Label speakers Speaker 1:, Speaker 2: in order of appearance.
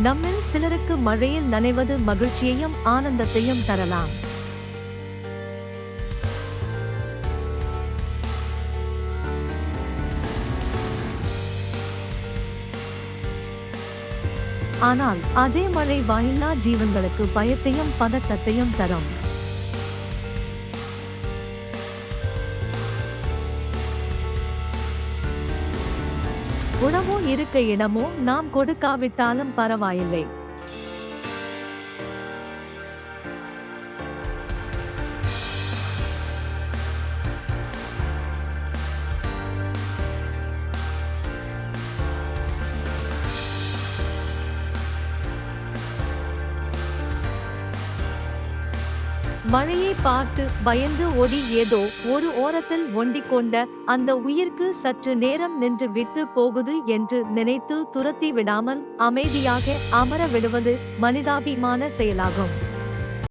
Speaker 1: நம்மில் சிலருக்கு மழையில் நனைவது மகிழ்ச்சியையும் ஆனந்தத்தையும் தரலாம். ஆனால் அதே மழை வாயில்லா ஜீவன்களுக்கு பயத்தையும் பதட்டத்தையும் தரும். உணவோ இருக்க இடமோ நாம் கொடுக்காவிட்டாலும் பரவாயில்லை. மழையை பார்த்து பயந்து ஓடி ஏதோ ஒரு ஓரத்தில் ஒண்டிக் கொண்ட அந்த உயிர்க்கு சற்று நேரம் நின்று விட்டு போகுது என்று நினைத்து துரத்தி விடாமல் அமைதியாக அமர விடுவது மனிதாபிமான செயலாகும்.